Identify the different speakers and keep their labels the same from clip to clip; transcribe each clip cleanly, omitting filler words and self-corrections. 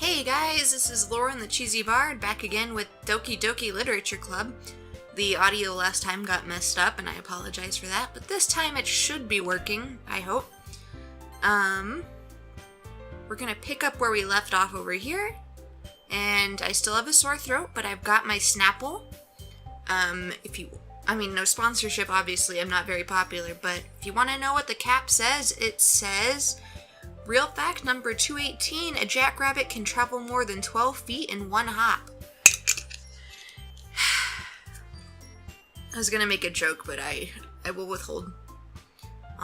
Speaker 1: Hey guys, this is Lauren the Cheesy Bard back again with Doki Doki Literature Club. The audio last time got messed up and I apologize for that, but this time it should be working, I hope. We're gonna pick up where we left off over here, and I still have a sore throat, but I've got my Snapple. No sponsorship, obviously, I'm not very popular, but if you want to know what the cap says, it says, real fact number 218, a jackrabbit can travel more than 12 feet in one hop. I was gonna make a joke, but I will withhold.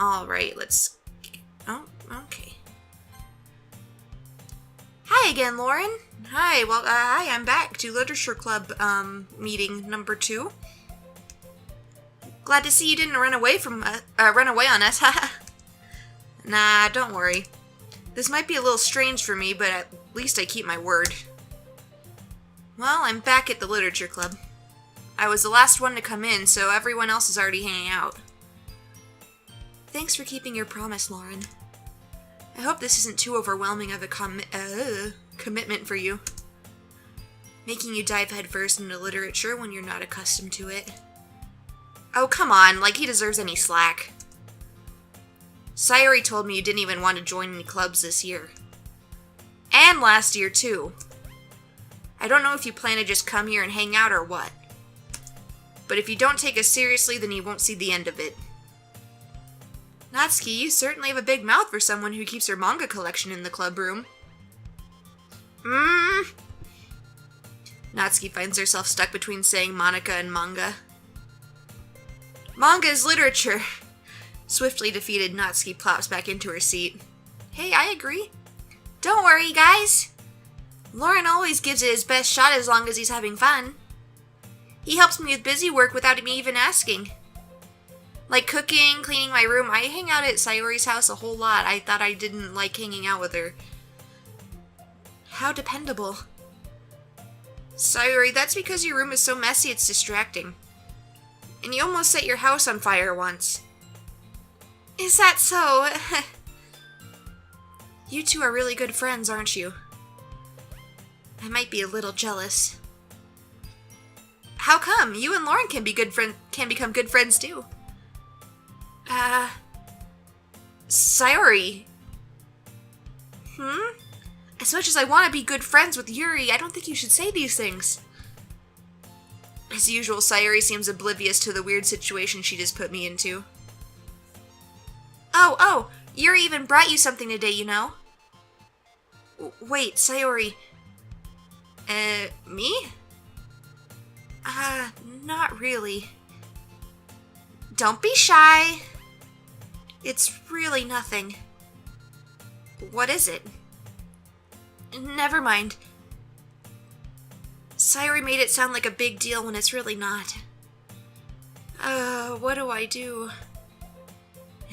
Speaker 1: Alright, let's... Oh, okay. Hi again, Lauren. Hi, hi, I'm back to Literature Club, meeting number 2. Glad to see you didn't run away on us, haha. Nah, don't worry. This might be a little strange for me, but at least I keep my word. Well, I'm back at the Literature Club. I was the last one to come in, so everyone else is already hanging out. Thanks for keeping your promise, Lauren. I hope this isn't too overwhelming of a commitment for you. Making you dive headfirst into literature when you're not accustomed to it. Oh, come on, like he deserves any slack. Sayori told me you didn't even want to join any clubs this year. And last year, too. I don't know if you plan to just come here and hang out or what. But if you don't take us seriously, then you won't see the end of it. Natsuki, you certainly have a big mouth for someone who keeps her manga collection in the club room. Natsuki finds herself stuck between saying Monica and manga. Manga is literature. Swiftly defeated, Natsuki plops back into her seat. Hey, I agree. Don't worry, guys. Lauren always gives it his best shot as long as he's having fun. He helps me with busy work without me even asking. Like cooking, cleaning my room. I hang out at Sayori's house a whole lot. I thought I didn't like hanging out with her. How dependable. Sayori, that's because your room is so messy it's distracting. And you almost set your house on fire once. Is that so? You two are really good friends, aren't you? I might be a little jealous. How come? You and Lauren can become good friends too. Sayori. As much as I want to be good friends with Yuri, I don't think you should say these things. As usual, Sayori seems oblivious to the weird situation she just put me into. Oh, Yuri even brought you something today, you know? Wait, Sayori. Me? Not really. Don't be shy. It's really nothing. What is it? Never mind. Sayori made it sound like a big deal when it's really not. What do I do?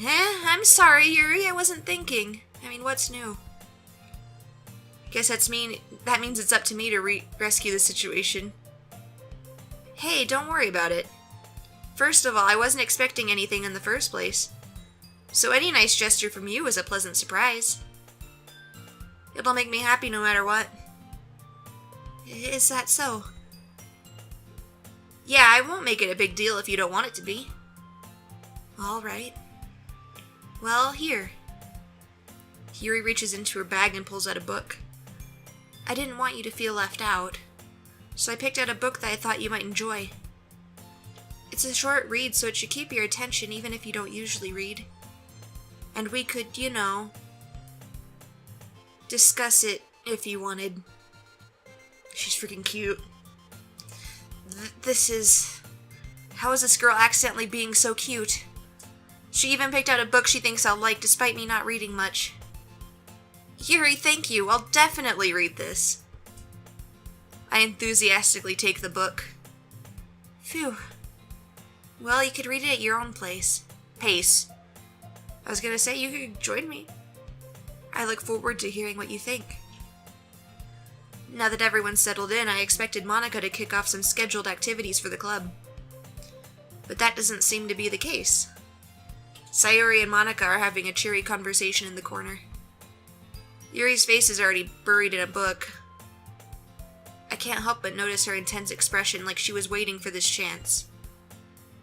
Speaker 1: I'm sorry, Yuri, I wasn't thinking. What's new? Guess that means it's up to me to rescue the situation. Hey, don't worry about it. First of all, I wasn't expecting anything in the first place. So any nice gesture from you is a pleasant surprise. It'll make me happy no matter what. Is that so? Yeah, I won't make it a big deal if you don't want it to be. Alright. Well, here. Yuri reaches into her bag and pulls out a book. I didn't want you to feel left out, so I picked out a book that I thought you might enjoy. It's a short read, so it should keep your attention even if you don't usually read. And we could, discuss it if you wanted. She's freaking cute. How is this girl accidentally being so cute? She even picked out a book she thinks I'll like despite me not reading much. Yuri, thank you. I'll definitely read this. I enthusiastically take the book. Phew. Well, you could read it at your own pace. I was gonna say you could join me. I look forward to hearing what you think. Now that everyone's settled in, I expected Monica to kick off some scheduled activities for the club. But that doesn't seem to be the case. Sayori and Monica are having a cheery conversation in the corner. Yuri's face is already buried in a book. I can't help but notice her intense expression, like she was waiting for this chance.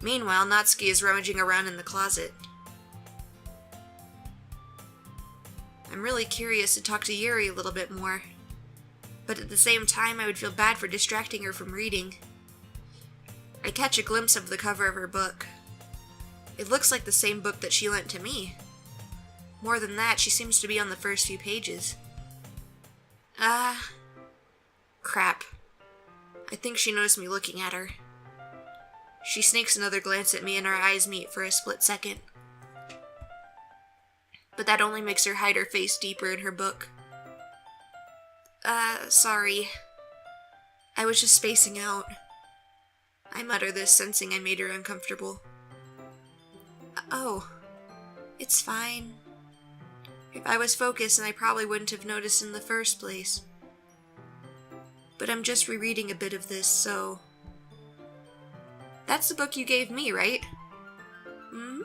Speaker 1: Meanwhile, Natsuki is rummaging around in the closet. I'm really curious to talk to Yuri a little bit more, but at the same time I would feel bad for distracting her from reading. I catch a glimpse of the cover of her book. It looks like the same book that she lent to me. More than that, she seems to be on the first few pages. Crap. I think she noticed me looking at her. She sneaks another glance at me and our eyes meet for a split second. But that only makes her hide her face deeper in her book. Sorry. I was just spacing out. I mutter this, sensing I made her uncomfortable. Oh, it's fine. If I was focused, then I probably wouldn't have noticed in the first place. But I'm just rereading a bit of this, so... That's the book you gave me, right? Hmm?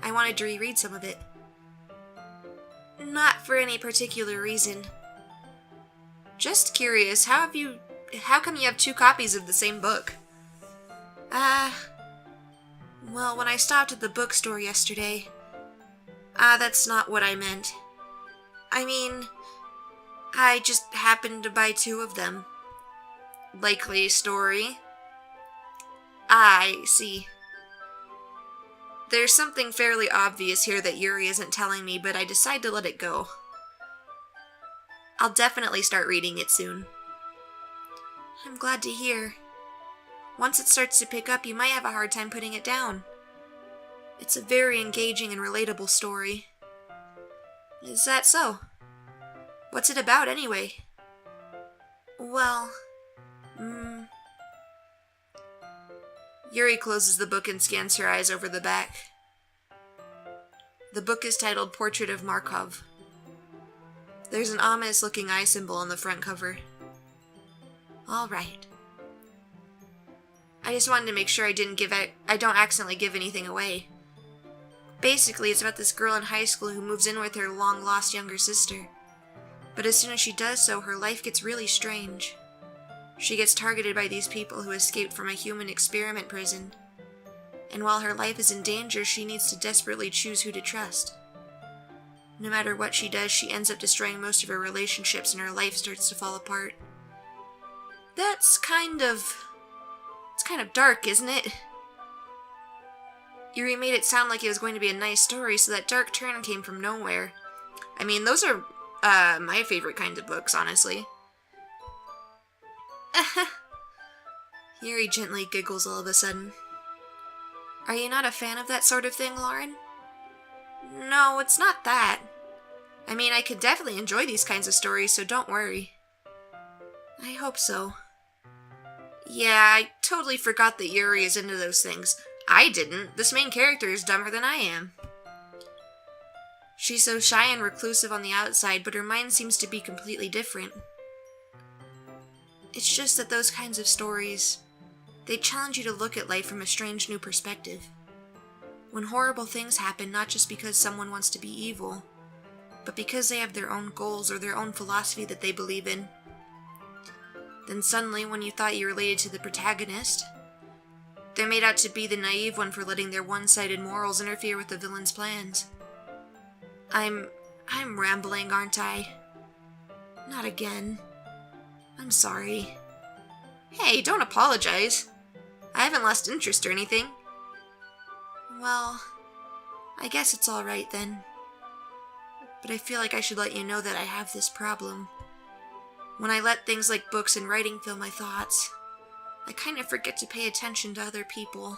Speaker 1: I wanted to reread some of it. Not for any particular reason. Just curious, how come you have 2 copies of the same book? Well, when I stopped at the bookstore yesterday... that's not what I meant. I mean, I just happened to buy 2 of them. Likely story. I see. There's something fairly obvious here that Yuri isn't telling me, but I decide to let it go. I'll definitely start reading it soon. I'm glad to hear. Once it starts to pick up, you might have a hard time putting it down. It's a very engaging and relatable story. Is that so? What's it about, anyway? Well, Yuri closes the book and scans her eyes over the back. The book is titled Portrait of Markov. There's an ominous-looking eye symbol on the front cover. Alright. I just wanted to make sure I don't accidentally give anything away. Basically, it's about this girl in high school who moves in with her long-lost younger sister. But as soon as she does so, her life gets really strange. She gets targeted by these people who escaped from a human experiment prison. And while her life is in danger, she needs to desperately choose who to trust. No matter what she does, she ends up destroying most of her relationships and her life starts to fall apart. It's kind of dark, isn't it? Yuri made it sound like it was going to be a nice story, so that dark turn came from nowhere. I mean, those are, my favorite kind of books, honestly. Yuri gently giggles all of a sudden. Are you not a fan of that sort of thing, Lauren? No, it's not that. I mean, I could definitely enjoy these kinds of stories, so don't worry. I hope so. Yeah, I totally forgot that Yuri is into those things. I didn't. This main character is dumber than I am. She's so shy and reclusive on the outside, but her mind seems to be completely different. It's just that those kinds of stories, they challenge you to look at life from a strange new perspective. When horrible things happen, not just because someone wants to be evil, but because they have their own goals or their own philosophy that they believe in. Then suddenly, when you thought you related to the protagonist, they're made out to be the naive one for letting their one-sided morals interfere with the villain's plans. I'm rambling, aren't I? Not again. I'm sorry. Hey, don't apologize. I haven't lost interest or anything. Well, I guess it's alright then. But I feel like I should let you know that I have this problem. When I let things like books and writing fill my thoughts, I kind of forget to pay attention to other people.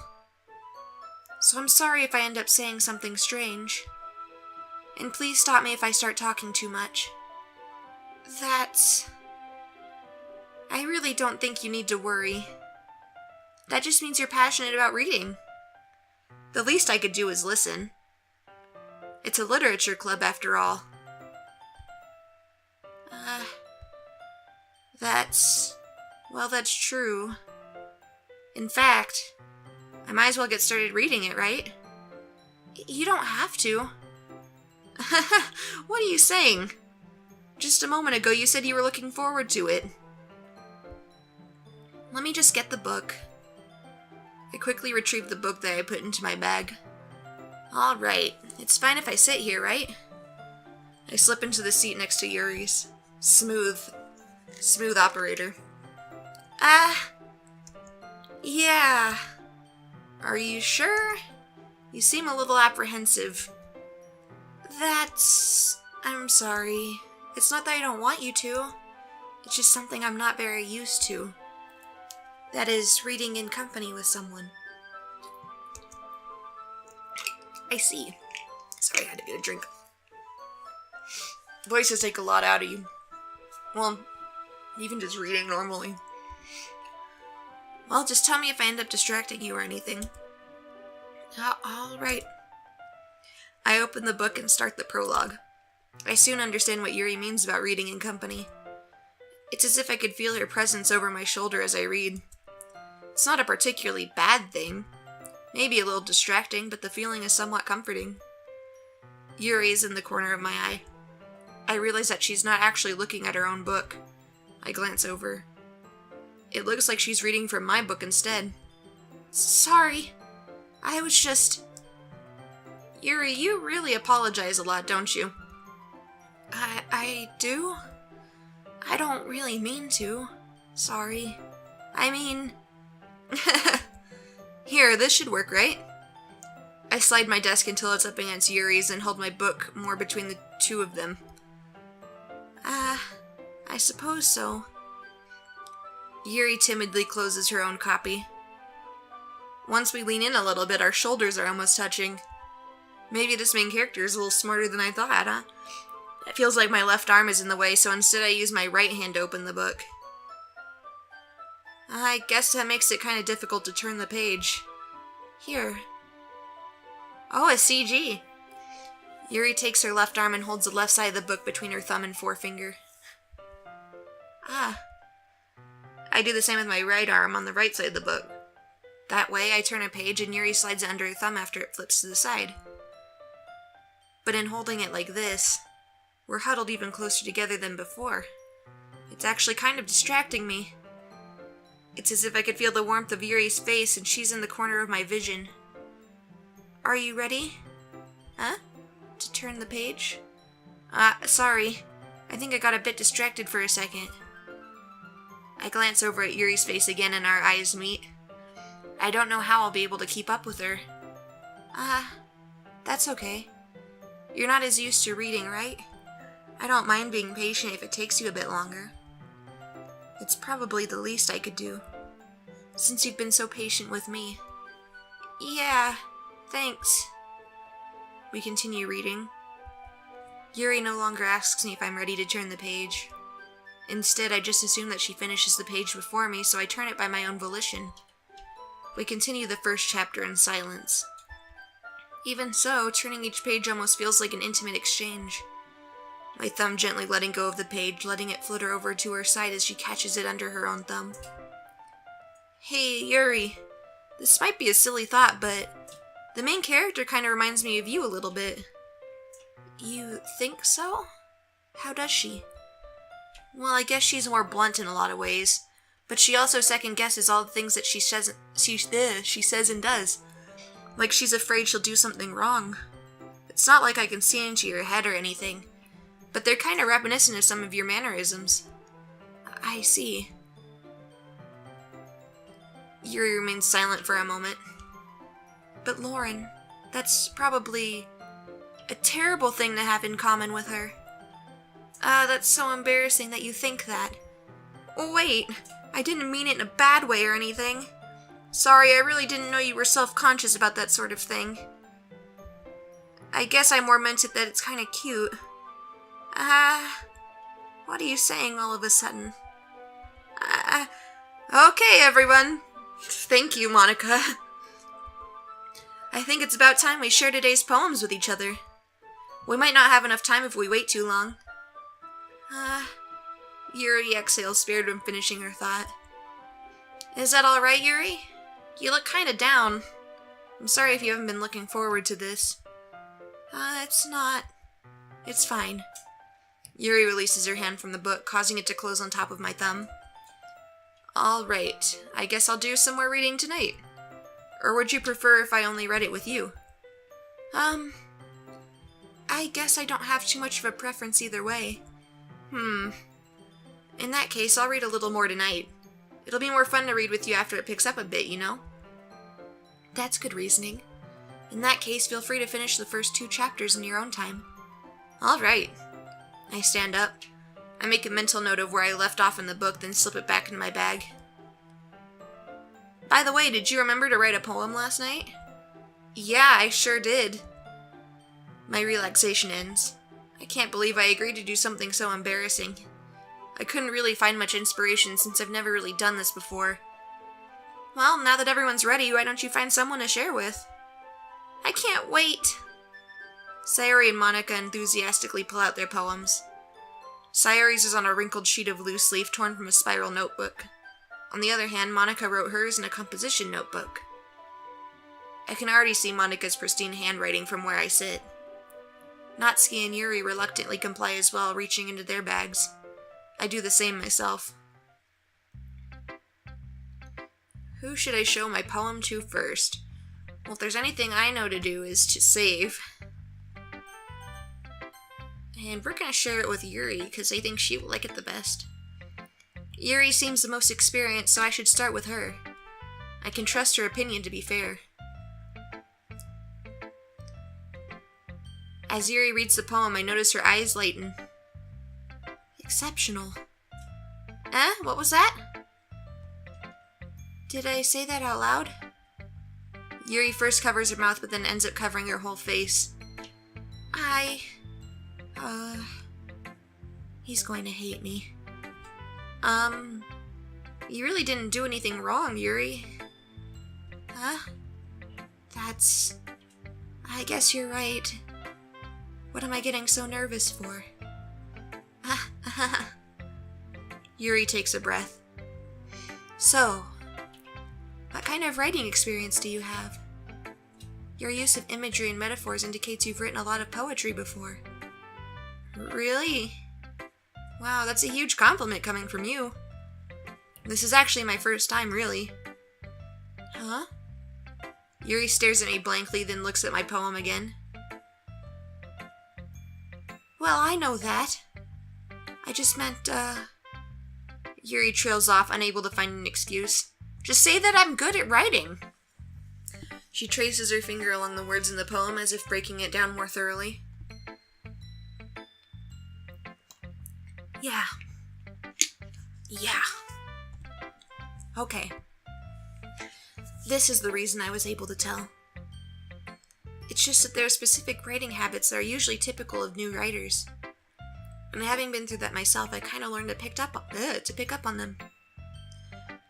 Speaker 1: So I'm sorry if I end up saying something strange. And please stop me if I start talking too much. I really don't think you need to worry. That just means you're passionate about reading. The least I could do is listen. It's a literature club after all. That's true. In fact, I might as well get started reading it, right? You don't have to. What are you saying? Just a moment ago you said you were looking forward to it. Let me just get the book. I quickly retrieved the book that I put into my bag. Alright, it's fine if I sit here, right? I slip into the seat next to Yuri's. Smooth operator. Yeah. Are you sure? You seem a little apprehensive. I'm sorry. It's not that I don't want you to. It's just something I'm not very used to. That is, reading in company with someone. I see. Sorry, I had to get a drink. Voices take a lot out of you. Well, even just reading normally. Well, just tell me if I end up distracting you or anything. Alright. I open the book and start the prologue. I soon understand what Yuri means about reading in company. It's as if I could feel her presence over my shoulder as I read. It's not a particularly bad thing. Maybe a little distracting, but the feeling is somewhat comforting. Yuri is in the corner of my eye. I realize that she's not actually looking at her own book. I glance over. It looks like she's reading from my book instead. Sorry. I was just... Yuri, you really apologize a lot, don't you? I do? I don't really mean to. Sorry. I mean... Here, this should work, right? I slide my desk until it's up against Yuri's and hold my book more between the two of them. I suppose so. Yuri timidly closes her own copy. Once we lean in a little bit, our shoulders are almost touching. Maybe this main character is a little smarter than I thought, huh? It feels like my left arm is in the way, so instead I use my right hand to open the book. I guess that makes it kind of difficult to turn the page. Here. Oh, a CG. Yuri takes her left arm and holds the left side of the book between her thumb and forefinger. I do the same with my right arm on the right side of the book. That way, I turn a page and Yuri slides it under her thumb after it flips to the side. But in holding it like this, we're huddled even closer together than before. It's actually kind of distracting me. It's as if I could feel the warmth of Yuri's face and she's in the corner of my vision. Are you ready? Huh? To turn the page? Sorry. I think I got a bit distracted for a second. I glance over at Yuri's face again and our eyes meet. I don't know how I'll be able to keep up with her. That's okay. You're not as used to reading, right? I don't mind being patient if it takes you a bit longer. It's probably the least I could do, since you've been so patient with me. Yeah, thanks. We continue reading. Yuri no longer asks me if I'm ready to turn the page. Instead, I just assume that she finishes the page before me, so I turn it by my own volition. We continue the first chapter in silence. Even so, turning each page almost feels like an intimate exchange. My thumb gently letting go of the page, letting it flutter over to her side as she catches it under her own thumb. Hey, Yuri. This might be a silly thought, but the main character kind of reminds me of you a little bit. You think so? How does she? Well, I guess she's more blunt in a lot of ways, but she also second-guesses all the things that she says and does. Like she's afraid she'll do something wrong. It's not like I can see into your head or anything, but they're kind of reminiscent of some of your mannerisms. I see. Yuri remains silent for a moment. But Lauren, that's probably a terrible thing to have in common with her. That's so embarrassing that you think that. Oh, wait, I didn't mean it in a bad way or anything. Sorry, I really didn't know you were self-conscious about that sort of thing. I guess I more meant it that it's kind of cute. What are you saying all of a sudden? Okay, everyone. Thank you, Monica. I think it's about time we share today's poems with each other. We might not have enough time if we wait too long. Yuri exhales, spared when finishing her thought. Is that alright, Yuri? You look kinda down. I'm sorry if you haven't been looking forward to this. It's not. It's fine. Yuri releases her hand from the book, causing it to close on top of my thumb. Alright, I guess I'll do some more reading tonight. Or would you prefer if I only read it with you? I guess I don't have too much of a preference either way. In that case, I'll read a little more tonight. It'll be more fun to read with you after it picks up a bit, you know? That's good reasoning. In that case, feel free to finish the first 2 chapters in your own time. Alright. I stand up. I make a mental note of where I left off in the book, then slip it back in my bag. By the way, did you remember to write a poem last night? Yeah, I sure did. My relaxation ends. I can't believe I agreed to do something so embarrassing. I couldn't really find much inspiration since I've never really done this before. Well, now that everyone's ready, why don't you find someone to share with? I can't wait! Sayori and Monica enthusiastically pull out their poems. Sayori's is on a wrinkled sheet of loose leaf torn from a spiral notebook. On the other hand, Monica wrote hers in a composition notebook. I can already see Monica's pristine handwriting from where I sit. Natsuki and Yuri reluctantly comply as well, reaching into their bags. I do the same myself. Who should I show my poem to first? Well, if there's anything I know to do is to save. And we're gonna share it with Yuri, because I think she will like it the best. Yuri seems the most experienced, so I should start with her. I can trust her opinion to be fair. As Yuri reads the poem, I notice her eyes lighten. Exceptional. What was that? Did I say that out loud? Yuri first covers her mouth, but then ends up covering her whole face. He's going to hate me. You really didn't do anything wrong, Yuri. I guess you're right. What am I getting so nervous for? Yuri takes a breath. So, what kind of writing experience do you have? Your use of imagery and metaphors indicates you've written a lot of poetry before. Really? Wow, that's a huge compliment coming from you. This is actually my first time, really. Huh? Yuri stares at me blankly, then looks at my poem again. Well, I know that. I just meant, Yuri trails off, unable to find an excuse. Just say that I'm good at writing. She traces her finger along the words in the poem as if breaking it down more thoroughly. Yeah. Okay. This is the reason I was able to tell. It's just that there are specific writing habits that are usually typical of new writers. And having been through that myself, I kind of learned to pick up on them.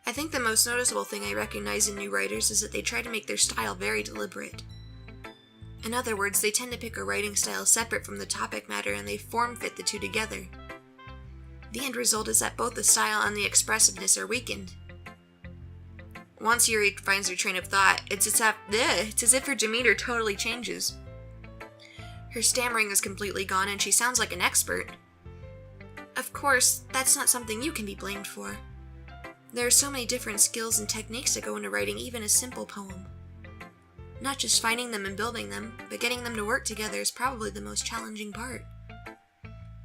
Speaker 1: I think the most noticeable thing I recognize in new writers is that they try to make their style very deliberate. In other words, they tend to pick a writing style separate from the topic matter and they form-fit the two together. The end result is that both the style and the expressiveness are weakened. Once Yuri finds her train of thought, it's as if her demeanor totally changes. Her stammering is completely gone and she sounds like an expert. Of course, that's not something you can be blamed for. There are so many different skills and techniques that go into writing even a simple poem. Not just finding them and building them, but getting them to work together is probably the most challenging part.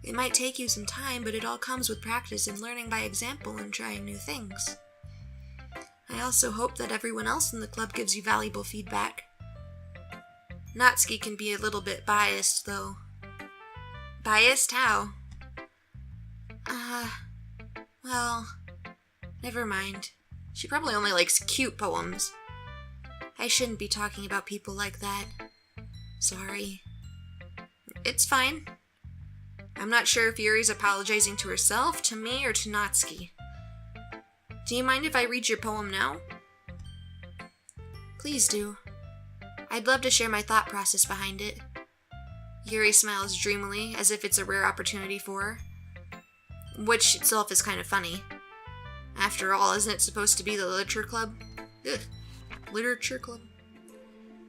Speaker 1: It might take you some time, but it all comes with practice and learning by example and trying new things. I also hope that everyone else in the club gives you valuable feedback. Natsuki can be a little bit biased, though. Biased? How? Well, never mind. She probably only likes cute poems. I shouldn't be talking about people like that. Sorry. It's fine. I'm not sure if Yuri's apologizing to herself, to me, or to Natsuki. Do you mind if I read your poem now? Please do. I'd love to share my thought process behind it. Yuri smiles dreamily, as if it's a rare opportunity for her. Which itself is kind of funny. After all, isn't it supposed to be the literature club? Ugh. Literature club?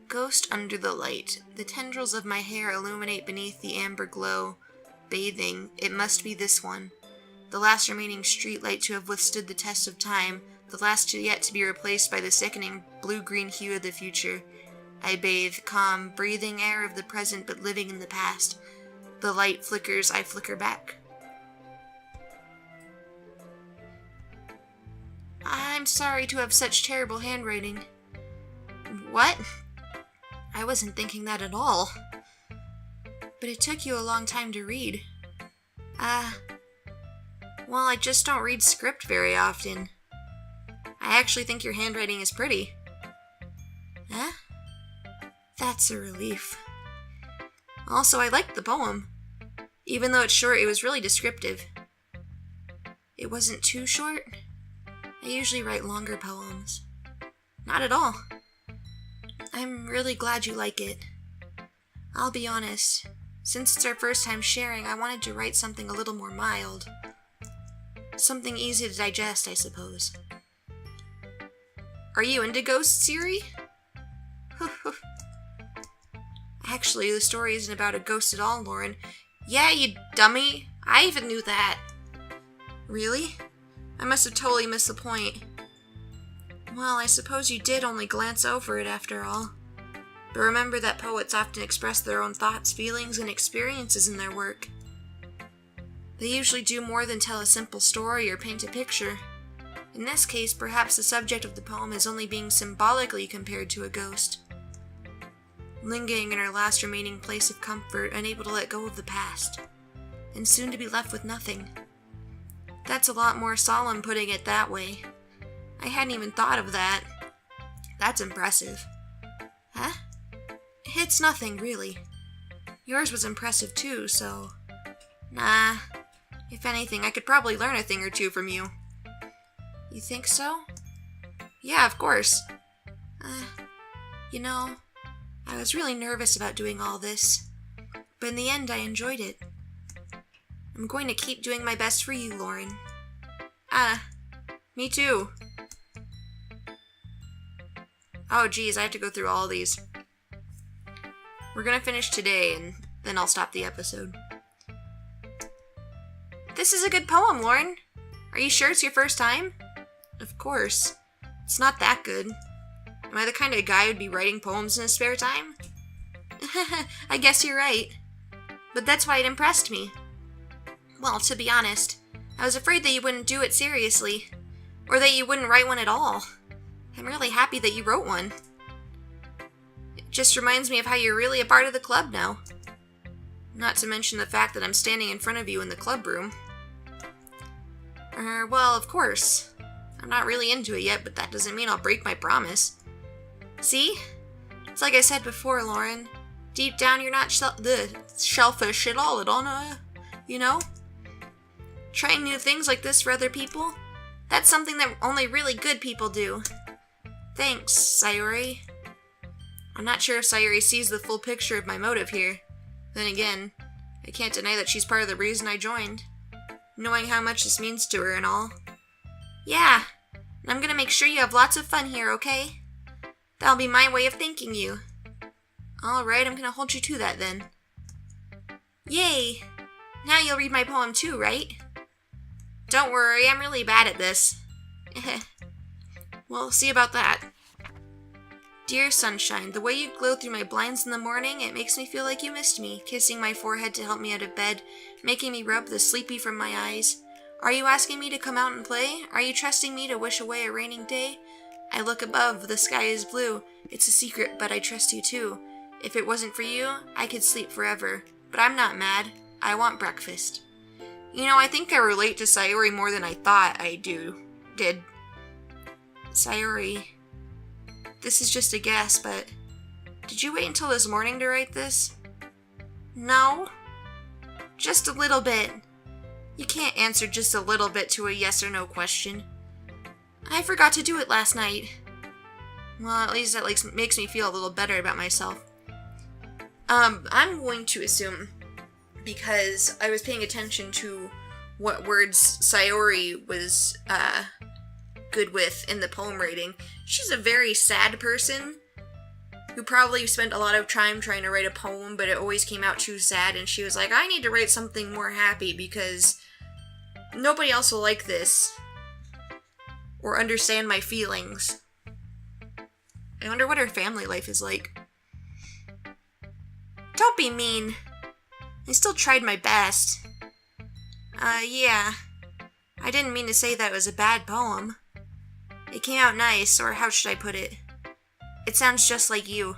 Speaker 1: Ghost under the light. The tendrils of my hair illuminate beneath the amber glow. bathing. It must be this one. The last remaining streetlight to have withstood the test of time, the last yet to be replaced by the sickening blue-green hue of the future. I bathe, calm, breathing air of the present but living in the past. The light flickers, I flicker back. I'm sorry to have such terrible handwriting. What? I wasn't thinking that at all. But it took you a long time to read. Well, I just don't read script very often. I actually think your handwriting is pretty. Huh? That's a relief. Also, I liked the poem. Even though it's short, it was really descriptive. It wasn't too short. I usually write longer poems. Not at all. I'm really glad you like it. I'll be honest. Since it's our first time sharing, I wanted to write something a little more mild. Something easy to digest, I suppose. Are you into ghosts, Yuri? Actually, the story isn't about a ghost at all, Lauren. Yeah, you dummy. I even knew that. Really? I must have totally missed the point. Well, I suppose you did only glance over it after all. But remember that poets often express their own thoughts, feelings, and experiences in their work. They usually do more than tell a simple story or paint a picture. In this case, perhaps the subject of the poem is only being symbolically compared to a ghost. Lingering in her last remaining place of comfort, unable to let go of the past, and soon to be left with nothing. That's a lot more solemn putting it that way. I hadn't even thought of that. That's impressive. Huh? It's nothing, really. Yours was impressive too, so... Nah. If anything, I could probably learn a thing or two from you. You think so? Yeah, of course. You know, I was really nervous about doing all this, but in the end I enjoyed it. I'm going to keep doing my best for you, Lauren. Me too. Oh geez, I have to go through all these. We're gonna finish today, and then I'll stop the episode. This is a good poem, Lauren. Are you sure it's your first time? Of course. It's not that good. Am I the kind of guy who'd be writing poems in his spare time? I guess you're right. But that's why it impressed me. Well, to be honest, I was afraid that you wouldn't do it seriously, or that you wouldn't write one at all. I'm really happy that you wrote one. It just reminds me of how you're really a part of the club now. Not to mention the fact that I'm standing in front of you in the club room. Well, of course. I'm not really into it yet, but that doesn't mean I'll break my promise. See? It's like I said before, Lauren. Deep down, you're not shellfish at all, you know? Trying new things like this for other people? That's something that only really good people do. Thanks, Sayori. I'm not sure if Sayori sees the full picture of my motive here. Then again, I can't deny that she's part of the reason I joined. Knowing how much this means to her and all. Yeah, and I'm gonna make sure you have lots of fun here, okay? That'll be my way of thanking you. Alright, I'm gonna hold you to that then. Yay! Now you'll read my poem too, right? Don't worry, I'm really bad at this. We'll see about that. Dear sunshine, the way you glow through my blinds in the morning, it makes me feel like you missed me, kissing my forehead to help me out of bed, making me rub the sleepy from my eyes. Are you asking me to come out and play? Are you trusting me to wish away a raining day? I look above, the sky is blue. It's a secret, but I trust you too. If it wasn't for you, I could sleep forever. But I'm not mad. I want breakfast. You know, I think I relate to Sayori more than I thought I did. Sayori, this is just a guess, but did you wait until this morning to write this? No. Just a little bit. You can't answer just a little bit to a yes or no question. I forgot to do it last night. Well, at least that makes me feel a little better about myself. I'm going to assume, because I was paying attention to what words Sayori was good with in the poem rating, she's a very sad person who probably spent a lot of time trying to write a poem, but it always came out too sad, and she was like, I need to write something more happy because nobody else will like this or understand my feelings. I wonder what her family life is like. Don't be mean. I still tried my best. Yeah. I didn't mean to say that was a bad poem. It came out nice, or how should I put it? It sounds just like you.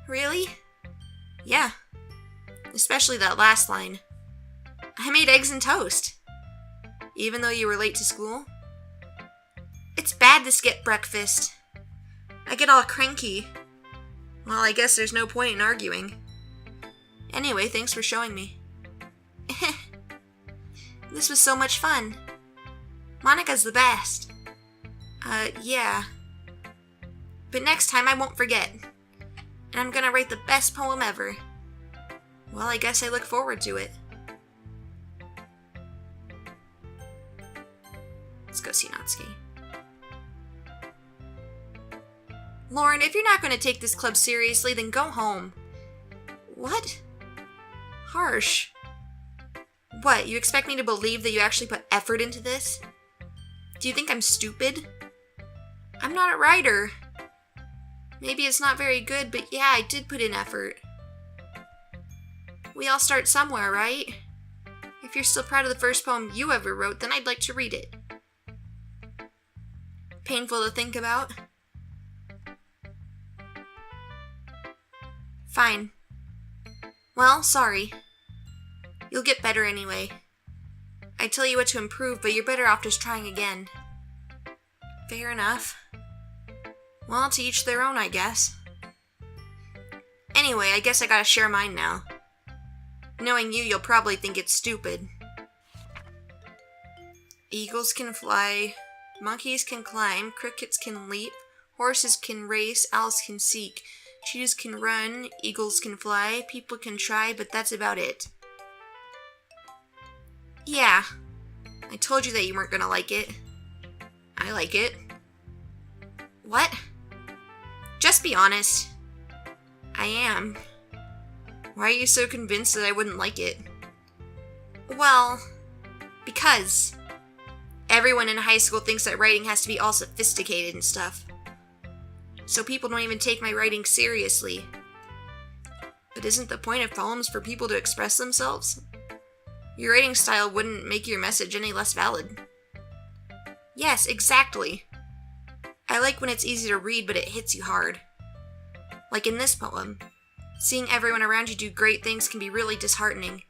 Speaker 1: Really? Yeah. Especially that last line. I made eggs and toast. Even though you were late to school? It's bad to skip breakfast. I get all cranky. Well, I guess there's no point in arguing. Anyway, thanks for showing me. This was so much fun. Monica's the best. Yeah. But next time I won't forget. And I'm gonna write the best poem ever. Well, I guess I look forward to it. Let's go see Natsuki. Lauren, if you're not going to take this club seriously, then go home. What? Harsh. What, you expect me to believe that you actually put effort into this? Do you think I'm stupid? I'm not a writer. Maybe it's not very good, but yeah, I did put in effort. We all start somewhere, right? If you're still proud of the first poem you ever wrote, then I'd like to read it. Painful to think about. Fine. Well, sorry. You'll get better anyway. I tell you what to improve, but you're better off just trying again. Fair enough. Well, to each their own, I guess. Anyway, I guess I gotta share mine now. Knowing you, you'll probably think it's stupid. Eagles can fly, monkeys can climb, crickets can leap, horses can race, owls can seek, cheetahs can run, eagles can fly, people can try, but that's about it. Yeah, I told you that you weren't gonna like it. I like it. What? Just be honest. I am. Why are you so convinced that I wouldn't like it? Well, because everyone in high school thinks that writing has to be all sophisticated and stuff. So people don't even take my writing seriously. But isn't the point of poems for people to express themselves? Your writing style wouldn't make your message any less valid. Yes, exactly. I like when it's easy to read, but it hits you hard. Like in this poem. Seeing everyone around you do great things can be really disheartening.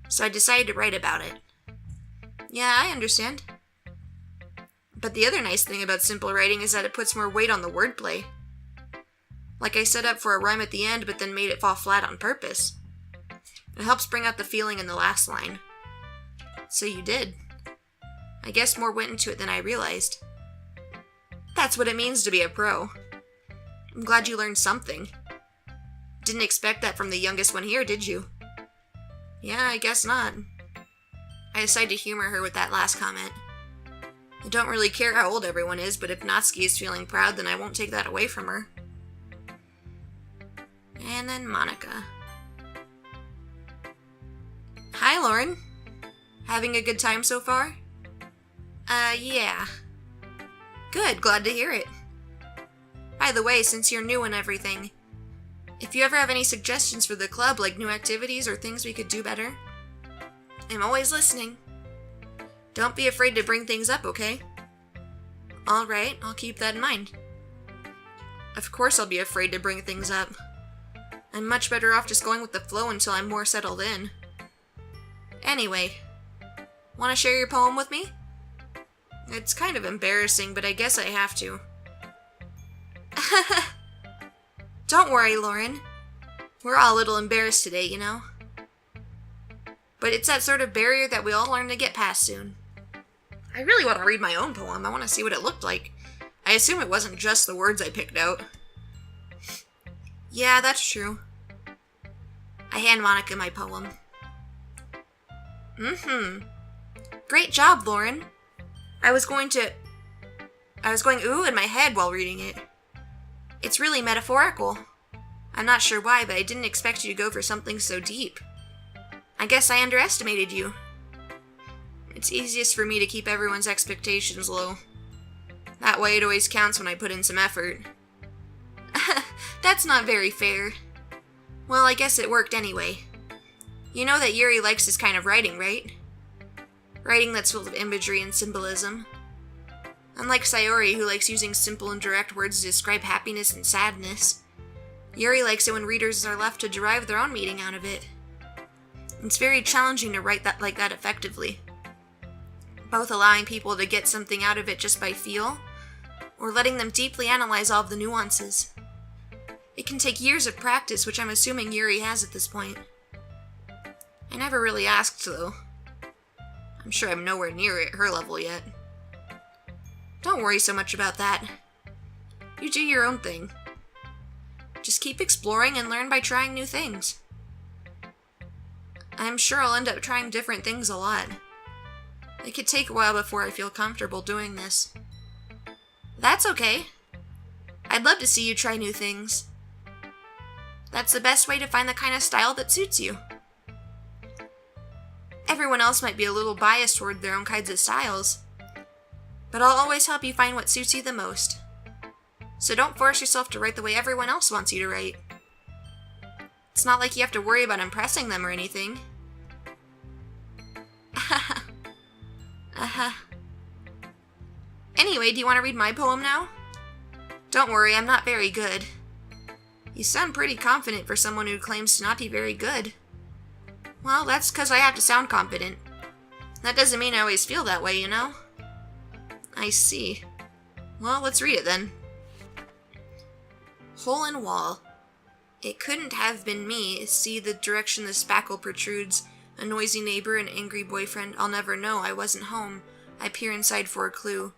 Speaker 1: So I decided to write about it. Yeah, I understand. But the other nice thing about simple writing is that it puts more weight on the wordplay. Like I set up for a rhyme at the end, but then made it fall flat on purpose. It helps bring out the feeling in the last line. So you did. I guess more went into it than I realized. That's what it means to be a pro. I'm glad you learned something. Didn't expect that from the youngest one here, did you? Yeah, I guess not. I decided to humor her with that last comment. I don't really care how old everyone is, but if Natsuki is feeling proud, then I won't take that away from her. And then Monica. Hi, Lauren. Having a good time so far? Yeah. Good, glad to hear it. By the way, since you're new and everything, if you ever have any suggestions for the club, like new activities or things we could do better, I'm always listening. Don't be afraid to bring things up, okay? Alright, I'll keep that in mind. Of course I'll be afraid to bring things up. I'm much better off just going with the flow until I'm more settled in. Anyway, want to share your poem with me? It's kind of embarrassing, but I guess I have to. Don't worry, Lauren. We're all a little embarrassed today, you know? But it's that sort of barrier that we all learn to get past soon. I really want to read my own poem. I want to see what it looked like. I assume it wasn't just the words I picked out. Yeah, that's true. I hand Monica my poem. Great job, Lauren. I was going ooh in my head while reading it. It's really metaphorical. I'm not sure why, but I didn't expect you to go for something so deep. I guess I underestimated you. It's easiest for me to keep everyone's expectations low. That way it always counts when I put in some effort. That's not very fair. Well, I guess it worked anyway. You know that Yuri likes this kind of writing, right? Writing that's full of imagery and symbolism. Unlike Sayori, who likes using simple and direct words to describe happiness and sadness, Yuri likes it when readers are left to derive their own meaning out of it. It's very challenging to write that like that effectively, both allowing people to get something out of it just by feel, or letting them deeply analyze all of the nuances. It can take years of practice, which I'm assuming Yuri has at this point. I never really asked, though. I'm sure I'm nowhere near at her level yet. Don't worry so much about that. You do your own thing. Just keep exploring and learn by trying new things. I'm sure I'll end up trying different things a lot. It could take a while before I feel comfortable doing this. That's okay. I'd love to see you try new things. That's the best way to find the kind of style that suits you. Everyone else might be a little biased toward their own kinds of styles, but I'll always help you find what suits you the most. So don't force yourself to write the way everyone else wants you to write. It's not like you have to worry about impressing them or anything. Anyway, do you want to read my poem now? Don't worry, I'm not very good. You sound pretty confident for someone who claims to not be very good. Well, that's because I have to sound confident. That doesn't mean I always feel that way, you know? I see. Well, let's read it then. Hole in wall. It couldn't have been me. See the direction the spackle protrudes. A noisy neighbor, an angry boyfriend. I'll never know. I wasn't home. I peer inside for a clue.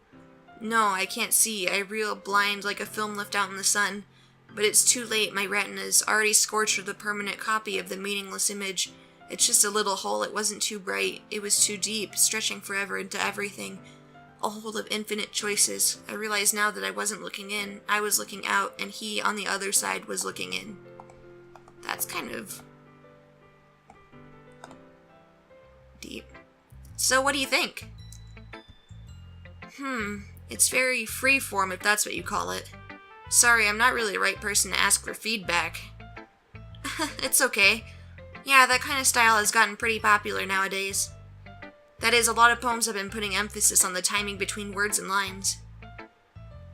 Speaker 1: No, I can't see. I reel blind like a film left out in the sun. But it's too late. My retina's already scorched with a permanent copy of the meaningless image. It's just a little hole. It wasn't too bright. It was too deep, stretching forever into everything. A hole of infinite choices. I realize now that I wasn't looking in. I was looking out, and he, on the other side, was looking in. That's kind of deep. So what do you think? It's very freeform if that's what you call it. Sorry, I'm not really the right person to ask for feedback. It's okay. Yeah, that kind of style has gotten pretty popular nowadays. That is, a lot of poems have been putting emphasis on the timing between words and lines.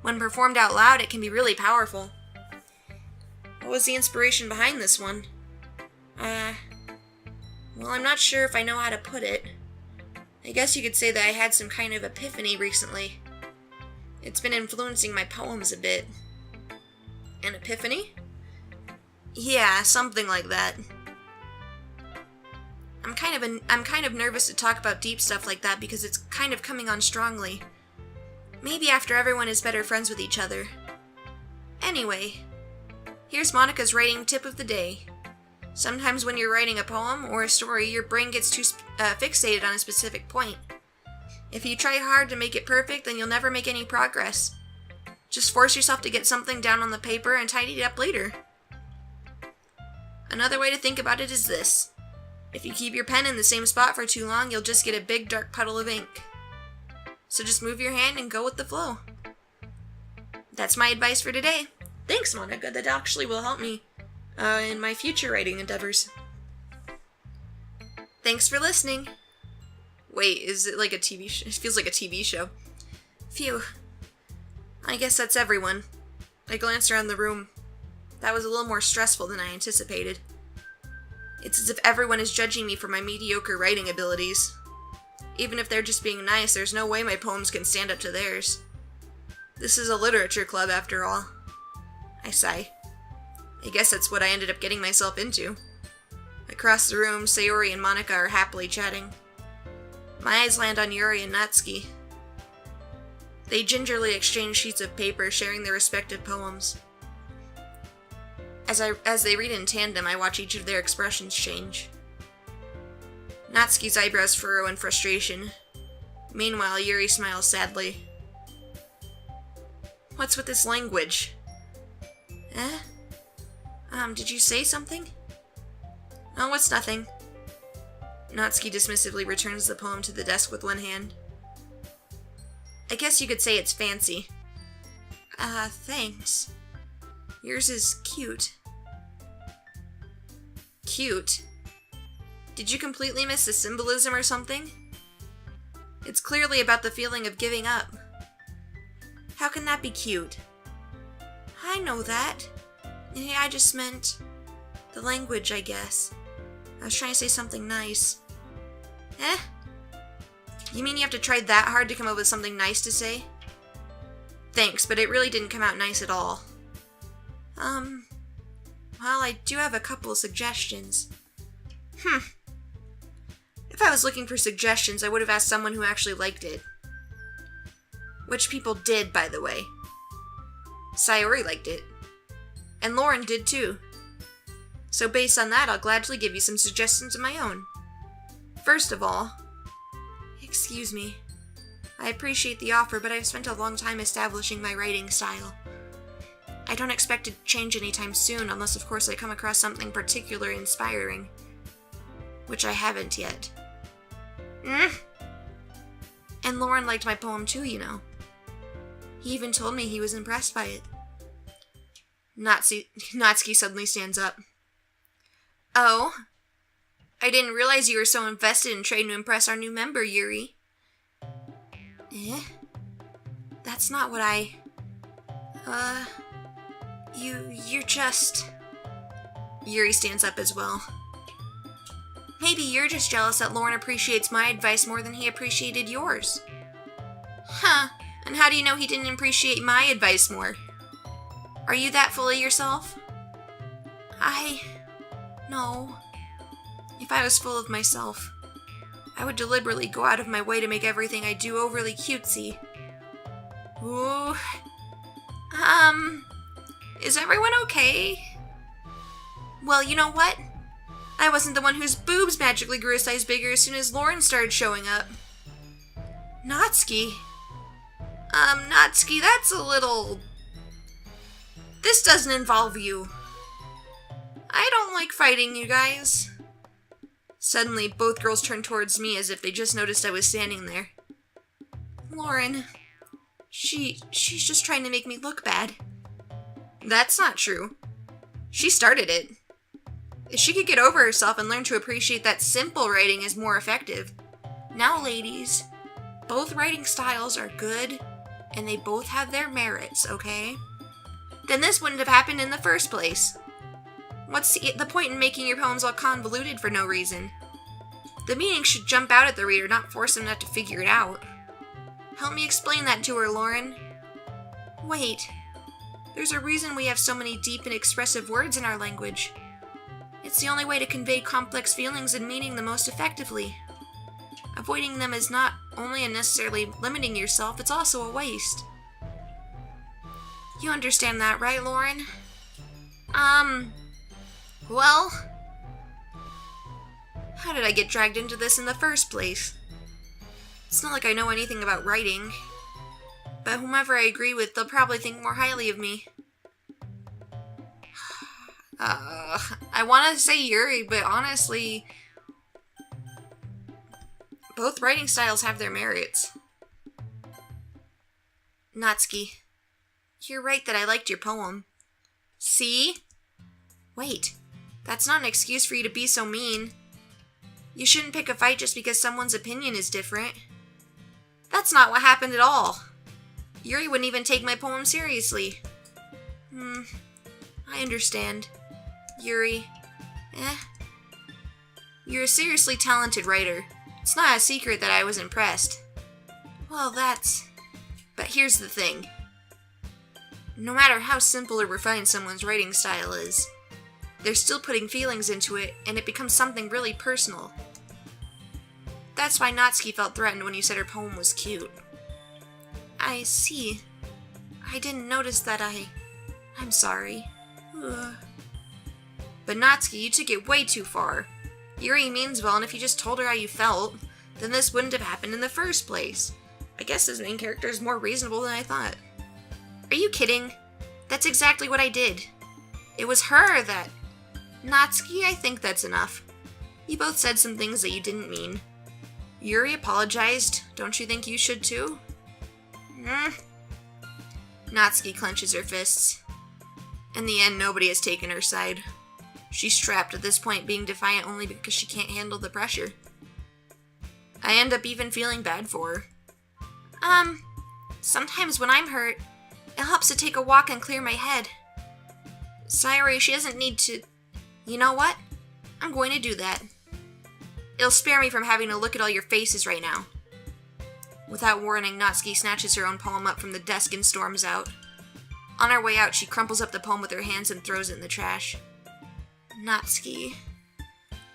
Speaker 1: When performed out loud, it can be really powerful. What was the inspiration behind this one? Well, I'm not sure if I know how to put it. I guess you could say that I had some kind of epiphany recently. It's been influencing my poems a bit. An epiphany? Yeah, something like that. I'm kind of nervous to talk about deep stuff like that because it's kind of coming on strongly. Maybe after everyone is better friends with each other. Anyway, here's Monica's writing tip of the day. Sometimes when you're writing a poem or a story, your brain gets too fixated on a specific point. If you try hard to make it perfect, then you'll never make any progress. Just force yourself to get something down on the paper and tidy it up later. Another way to think about it is this. If you keep your pen in the same spot for too long, you'll just get a big dark puddle of ink. So just move your hand and go with the flow. That's my advice for today. Thanks, Monica. That actually will help me in my future writing endeavors. Thanks for listening. Wait, is it like a TV show? It feels like a TV show. Phew. I guess that's everyone. I glanced around the room. That was a little more stressful than I anticipated. It's as if everyone is judging me for my mediocre writing abilities. Even if they're just being nice, there's no way my poems can stand up to theirs. This is a literature club, after all. I sigh. I guess that's what I ended up getting myself into. Across the room, Sayori and Monica are happily chatting. My eyes land on Yuri and Natsuki. They gingerly exchange sheets of paper, sharing their respective poems. As they read in tandem, I watch each of their expressions change. Natsuki's eyebrows furrow in frustration. Meanwhile, Yuri smiles sadly. What's with this language? Eh? Did you say something? Oh, it's nothing. Natsuki dismissively returns the poem to the desk with one hand. I guess you could say it's fancy. Thanks. Yours is cute. Cute? Did you completely miss the symbolism or something? It's clearly about the feeling of giving up. How can that be cute? I know that. Yeah, I just meant the language, I guess. I was trying to say something nice. Eh? You mean you have to try that hard to come up with something nice to say? Thanks, but it really didn't come out nice at all. Well, I do have a couple suggestions. If I was looking for suggestions, I would have asked someone who actually liked it. Which people did, by the way. Sayori liked it. And Lauren did too. So based on that, I'll gladly give you some suggestions of my own. First of all, excuse me. I appreciate the offer, but I've spent a long time establishing my writing style. I don't expect to change anytime soon, unless of course I come across something particularly inspiring. Which I haven't yet. And Lauren liked my poem too, you know. He even told me he was impressed by it. Natsuki suddenly stands up. Oh? I didn't realize you were so invested in trying to impress our new member, Yuri. Eh? That's not what I... You're just... Yuri stands up as well. Maybe you're just jealous that Lauren appreciates my advice more than he appreciated yours. Huh, and how do you know he didn't appreciate my advice more? Are you that full of yourself? No. If I was full of myself, I would deliberately go out of my way to make everything I do overly cutesy. Ooh. Is everyone okay? Well, you know what? I wasn't the one whose boobs magically grew a size bigger as soon as Lauren started showing up. Natsuki? Natsuki, that's a little... This doesn't involve you. I don't like fighting, you guys. Suddenly, both girls turned towards me as if they just noticed I was standing there. Lauren, she's just trying to make me look bad. That's not true. She started it. If she could get over herself and learn to appreciate that simple writing is more effective. Now, ladies, both writing styles are good, and they both have their merits, okay? Then this wouldn't have happened in the first place. What's the point in making your poems all convoluted for no reason? The meaning should jump out at the reader, not force them not to figure it out. Help me explain that to her, Lauren. Wait. There's a reason we have so many deep and expressive words in our language. It's the only way to convey complex feelings and meaning the most effectively. Avoiding them is not only unnecessarily limiting yourself, it's also a waste. You understand that, right, Lauren? Well... How did I get dragged into this in the first place? It's not like I know anything about writing. But whomever I agree with, they'll probably think more highly of me. I want to say Yuri, but honestly... Both writing styles have their merits. Natsuki, you're right that I liked your poem. See? Wait, that's not an excuse for you to be so mean. You shouldn't pick a fight just because someone's opinion is different. That's not what happened at all. Yuri wouldn't even take my poem seriously. I understand. Yuri, You're a seriously talented writer. It's not a secret that I was impressed. Well, But here's the thing. No matter how simple or refined someone's writing style is, they're still putting feelings into it, and it becomes something really personal. That's why Natsuki felt threatened when you said her poem was cute. I see. I didn't notice that I'm sorry. But Natsuki, you took it way too far. Yuri means well, and if you just told her how you felt, then this wouldn't have happened in the first place. I guess this main character is more reasonable than I thought. Are you kidding? That's exactly what I did. It was her that... Natsuki, I think that's enough. You both said some things that you didn't mean. Yuri apologized. Don't you think you should too? Natsuki clenches her fists. In the end, nobody has taken her side. She's trapped at this point, being defiant only because she can't handle the pressure. I end up even feeling bad for her. Sometimes when I'm hurt, it helps to take a walk and clear my head. Sayori, she doesn't need to... You know what? I'm going to do that. It'll spare me from having to look at all your faces right now. Without warning, Natsuki snatches her own poem up from the desk and storms out. On her way out, she crumples up the poem with her hands and throws it in the trash. Natsuki.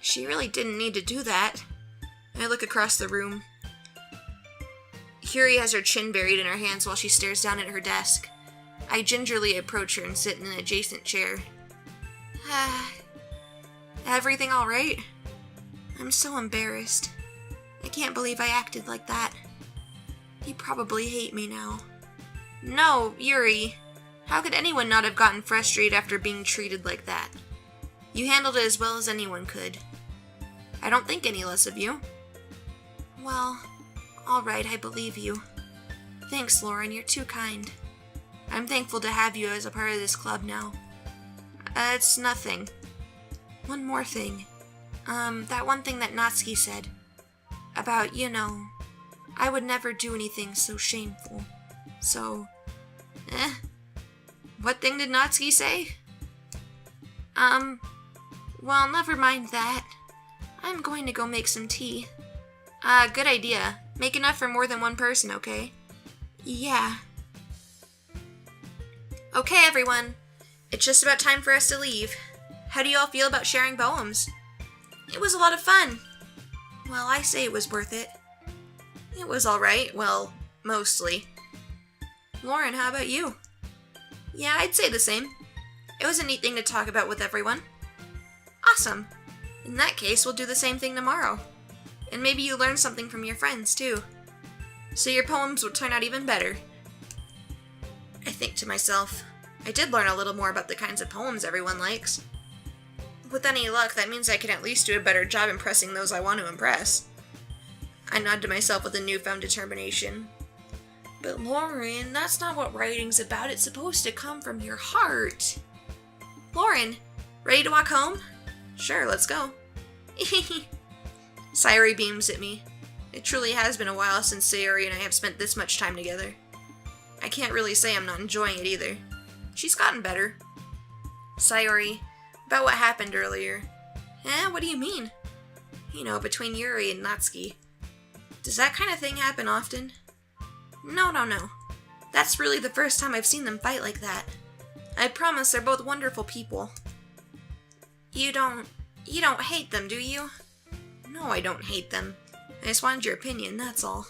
Speaker 1: She really didn't need to do that. I look across the room. Yuri has her chin buried in her hands while she stares down at her desk. I gingerly approach her and sit in an adjacent chair. Everything all right? I'm so embarrassed. I can't believe I acted like that. You probably hate me now. No, Yuri. How could anyone not have gotten frustrated after being treated like that? You handled it as well as anyone could. I don't think any less of you. Well, alright, I believe you. Thanks, Lauren, you're too kind. I'm thankful to have you as a part of this club now. It's nothing. One more thing. That one thing that Natsuki said. About, I would never do anything so shameful. So, What thing did Natsuki say? Well, never mind that. I'm going to go make some tea. Good idea. Make enough for more than one person, okay? Yeah. Okay, everyone. It's just about time for us to leave. How do you all feel about sharing poems? It was a lot of fun. Well, I say it was worth it. It was alright. Well, mostly. Lauren, how about you? Yeah, I'd say the same. It was a neat thing to talk about with everyone. Awesome. In that case, we'll do the same thing tomorrow. And maybe you learn something from your friends, too. So your poems will turn out even better. I think to myself, I did learn a little more about the kinds of poems everyone likes. With any luck, that means I can at least do a better job impressing those I want to impress. I nod to myself with a newfound determination. But Lauren, that's not what writing's about. It's supposed to come from your heart. Lauren, ready to walk home? Sure, let's go. Sayori beams at me. It truly has been a while since Sayori and I have spent this much time together. I can't really say I'm not enjoying it either. She's gotten better. Sayori, about what happened earlier. What do you mean? Between Yuri and Natsuki. Does that kind of thing happen often? No. That's really the first time I've seen them fight like that. I promise they're both wonderful people. You don't hate them, do you? No, I don't hate them. I just wanted your opinion, that's all.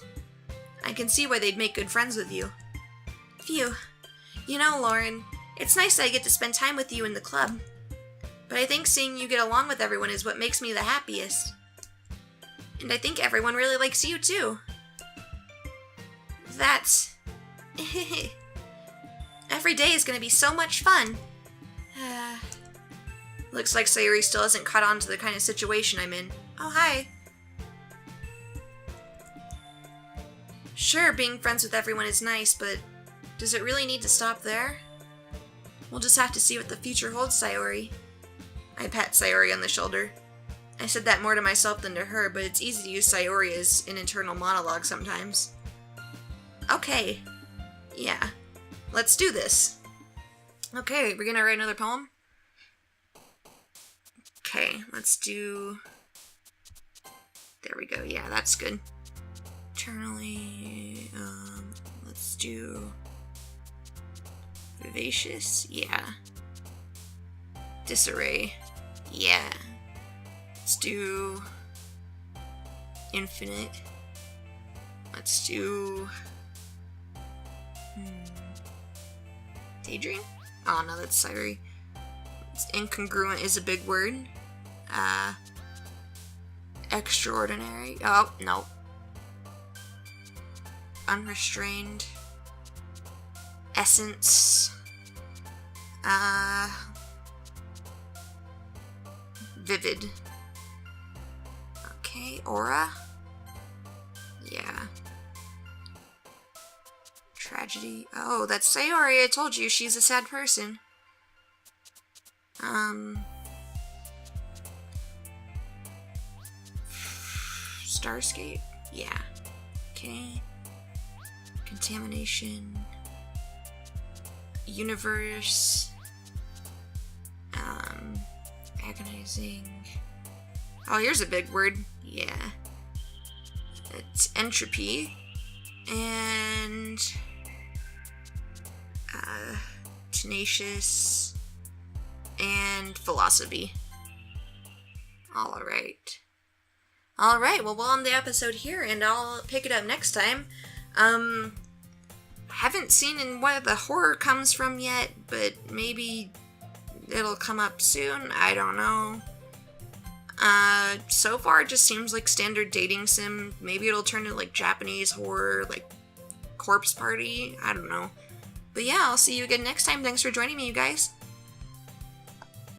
Speaker 1: I can see why they'd make good friends with you. Phew. Lauren, it's nice that I get to spend time with you in the club. But I think seeing you get along with everyone is what makes me the happiest. And I think everyone really likes you, too. That's... Every day is going to be so much fun. Looks like Sayori still hasn't caught on to the kind of situation I'm in. Oh, hi. Sure, being friends with everyone is nice, but does it really need to stop there? We'll just have to see what the future holds, Sayori. I pat Sayori on the shoulder. I said that more to myself than to her, but it's easy to use Sayori as an internal monologue sometimes. Okay. Yeah. Let's do this. Okay, we're gonna write another poem? Okay, let's do... There we go, yeah, that's good. Eternally, let's do... Vivacious, yeah. Disarray, yeah. Let's do... Infinite. Let's do... Daydream? Oh no, that's sorry. Incongruent is a big word. Extraordinary. Oh, no. Unrestrained. Essence. Vivid. Okay, aura. Yeah. Tragedy. Oh, that's Sayori. I told you, she's a sad person. Starscape? Yeah. Okay. Contamination. Universe. Agonizing. Oh, here's a big word. Yeah. It's entropy. And tenacious and philosophy. Alright, well, we'll end the episode here, and I'll pick it up next time. Haven't seen where the horror comes from yet, but maybe it'll come up soon. I don't know. So far it just seems like standard dating sim. Maybe it'll turn into like Japanese horror, like Corpse Party. I don't know. But yeah, I'll see you again next time. Thanks for joining me, you guys.